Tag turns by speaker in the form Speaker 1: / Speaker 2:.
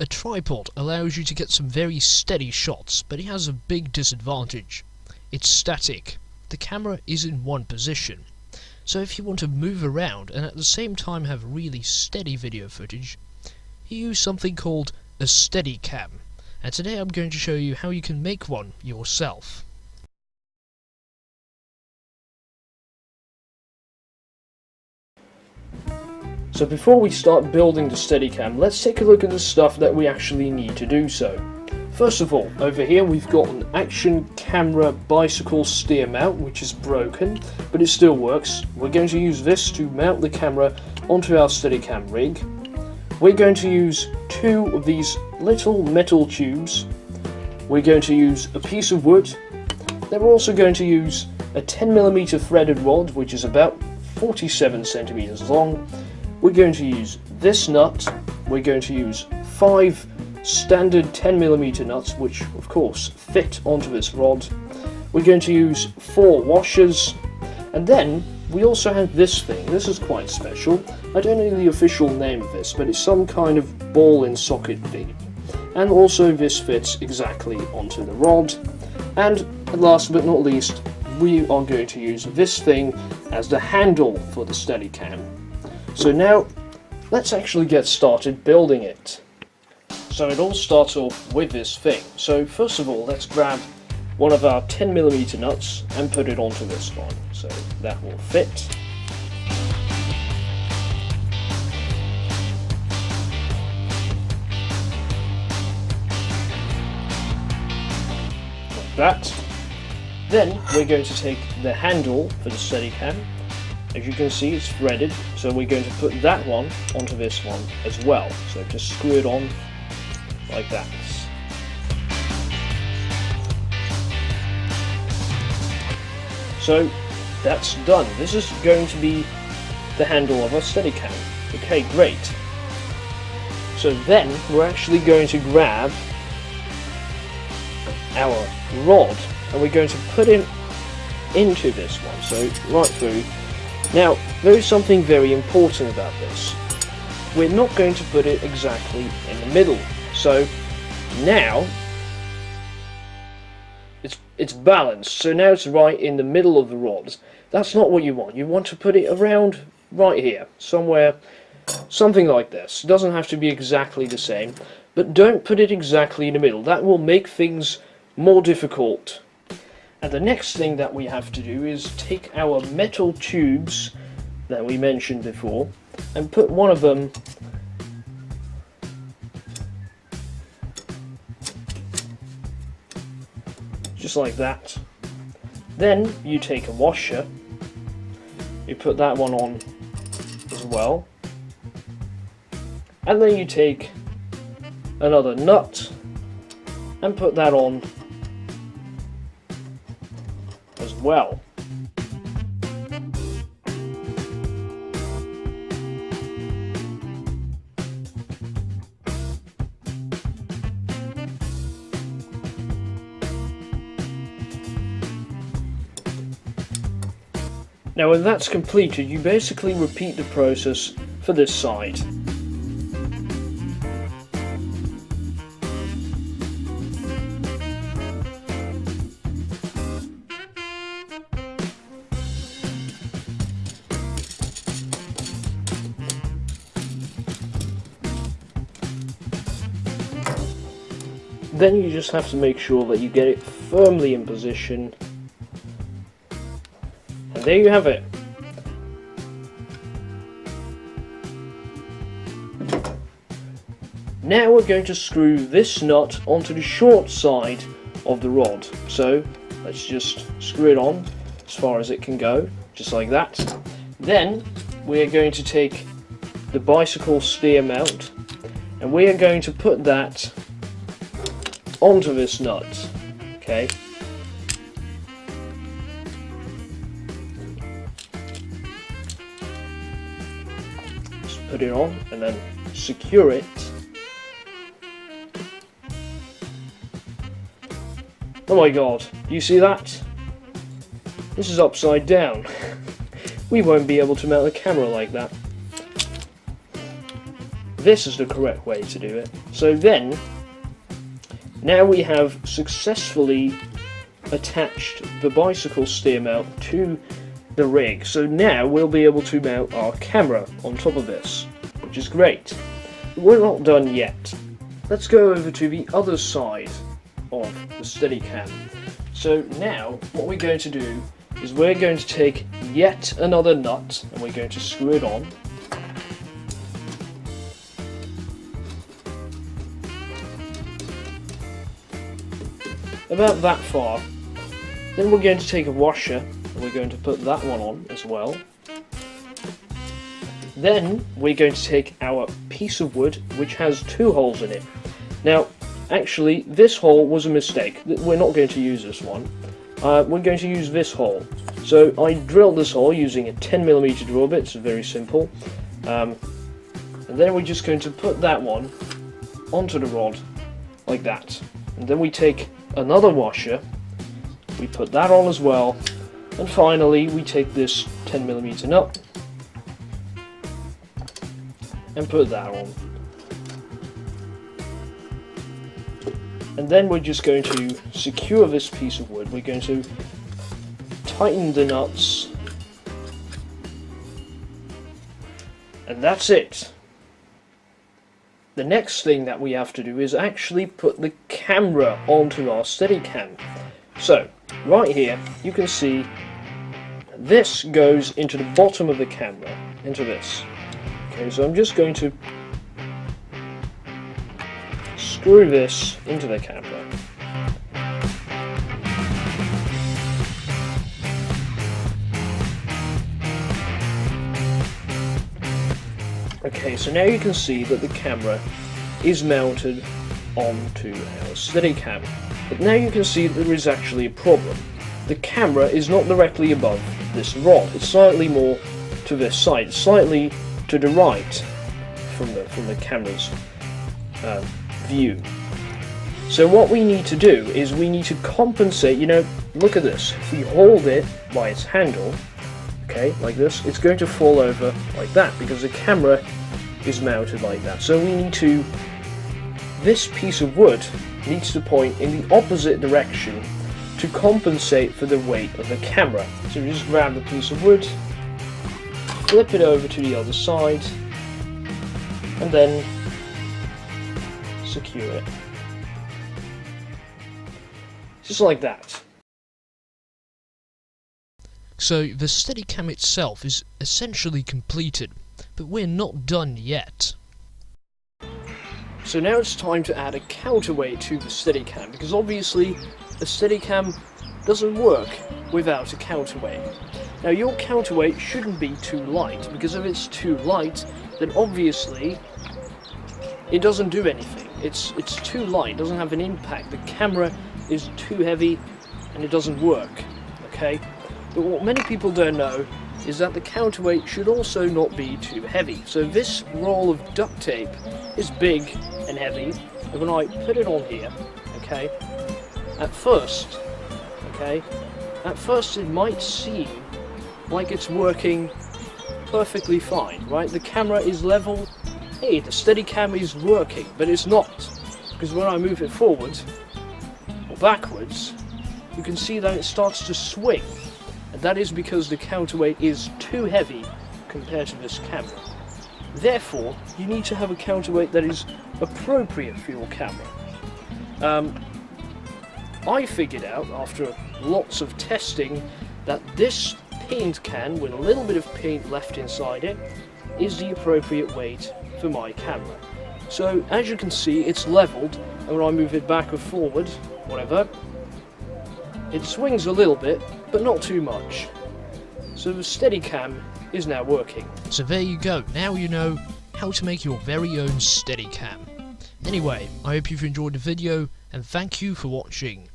Speaker 1: A tripod allows you to get some very steady shots, but it has a big disadvantage. It's static. The camera is in one position. So if you want to move around and at the same time have really steady video footage, you use something called a steadicam. And today I'm going to show you how you can make one yourself. So before we start building the Steadicam, let's take a look at the stuff that we actually need to do so. First of all, over here we've got an action camera bicycle steer mount, which is broken, but it still works. We're going to use this to mount the camera onto our Steadicam rig. We're going to use two of these little metal tubes. We're going to use a piece of wood. Then we're also going to use a 10mm threaded rod, which is about 47 centimeters long. We're going to use this nut. We're going to use 5 standard 10mm nuts, which of course fit onto this rod. We're going to use 4 washers, and then we also have this thing. This is quite special. I don't know the official name of this, but it's some kind of ball and socket thing. And also this fits exactly onto the rod. And last but not least, we are going to use this thing as the handle for the Steadicam. So now, let's actually get started building it. So it all starts off with this thing. So first of all, let's grab one of our 10mm nuts and put it onto this one. So that will fit. Like that. Then we're going to take the handle for the Steadicam. As you can see, it's threaded, so we're going to put that one onto this one as well. So just screw it on like that. So that's done. This is going to be the handle of our Steadicam. Okay, great. So then we're actually going to grab our rod and we're going to put it into this one. So right through. Now, there is something very important about this. We're not going to put it exactly in the middle. So now it's balanced. So now it's right in the middle of the rod. That's not what you want. You want to put it around right here, somewhere, something like this. It doesn't have to be exactly the same, but don't put it exactly in the middle. That will make things more difficult. And the next thing that we have to do is take our metal tubes that we mentioned before and put one of them just like that. Then you take a washer, you put that one on as well, and then you take another nut and put that on as well. Now when that's completed, you basically repeat the process for this side. Then you just have to make sure that you get it firmly in position. And there you have it. Now we're going to screw this nut onto the short side of the rod. So let's just screw it on as far as it can go, just like that. Then we're going to take the bicycle steer mount and we are going to put that onto this nut. Okay. Just put it on and then secure it. Oh my god, you see that? This is upside down. We won't be able to mount a camera like that. this is the correct way to do it. So then, now we have successfully attached the bicycle steer mount to the rig. So now we'll be able to mount our camera on top of this, which is great. We're not done yet. Let's go over to the other side of the steadicam. So now what we're going to do is we're going to take yet another nut and we're going to screw it on. About that far. Then we're going to take a washer and we're going to put that one on as well. Then we're going to take our piece of wood which has 2 holes in it. Now actually this hole was a mistake. We're not going to use this one. We're going to use this hole. So I drilled this hole using a 10mm drill bit. It's very simple. And then we're just going to put that one onto the rod like that. And then we take another washer, we put that on as well, and finally we take this 10mm nut and put that on. And then we're just going to secure this piece of wood. We're going to tighten the nuts, and that's it. The next thing that we have to do is actually put the camera onto our steadicam. So, right here, you can see this goes into the bottom of the camera, into this. Okay, so I'm just going to screw this into the camera. Okay, so now you can see that the camera is mounted onto our steadicam. But now you can see that there is actually a problem. The camera is not directly above this rod. It's slightly more to this side, slightly to the right from the camera's view. So what we need to do is we need to compensate. You know, look at this. If we hold it by its handle, okay, like this, it's going to fall over like that because the camera is mounted like that. So we need to, this piece of wood needs to point in the opposite direction to compensate for the weight of the camera. So we just grab the piece of wood, flip it over to the other side, and then secure it. Just like that.
Speaker 2: So the steadicam itself is essentially completed, but we're not done yet.
Speaker 1: So now it's time to add a counterweight to the steadicam, because obviously a steadicam doesn't work without a counterweight. Now your counterweight shouldn't be too light, because if it's too light, then obviously it doesn't do anything. It's too light, it doesn't have an impact. The camera is too heavy and it doesn't work, okay? But what many people don't know is that the counterweight should also not be too heavy. So this roll of duct tape is big and heavy, and when I put it on here, okay, at first it might seem like it's working perfectly fine, right? The camera is level, hey, the steadicam is working, but it's not, because when I move it forward or backwards, you can see that it starts to swing. And that is because the counterweight is too heavy compared to this camera. Therefore, you need to have a counterweight that is appropriate for your camera. I figured out, after lots of testing, that this paint can, with a little bit of paint left inside it, is the appropriate weight for my camera. So, as you can see, it's leveled, and when I move it back or forward, whatever, it swings a little bit, but not too much. So the steadicam is now working.
Speaker 2: So there you go, now you know how to make your very own steadicam. Anyway, I hope you've enjoyed the video, and thank you for watching.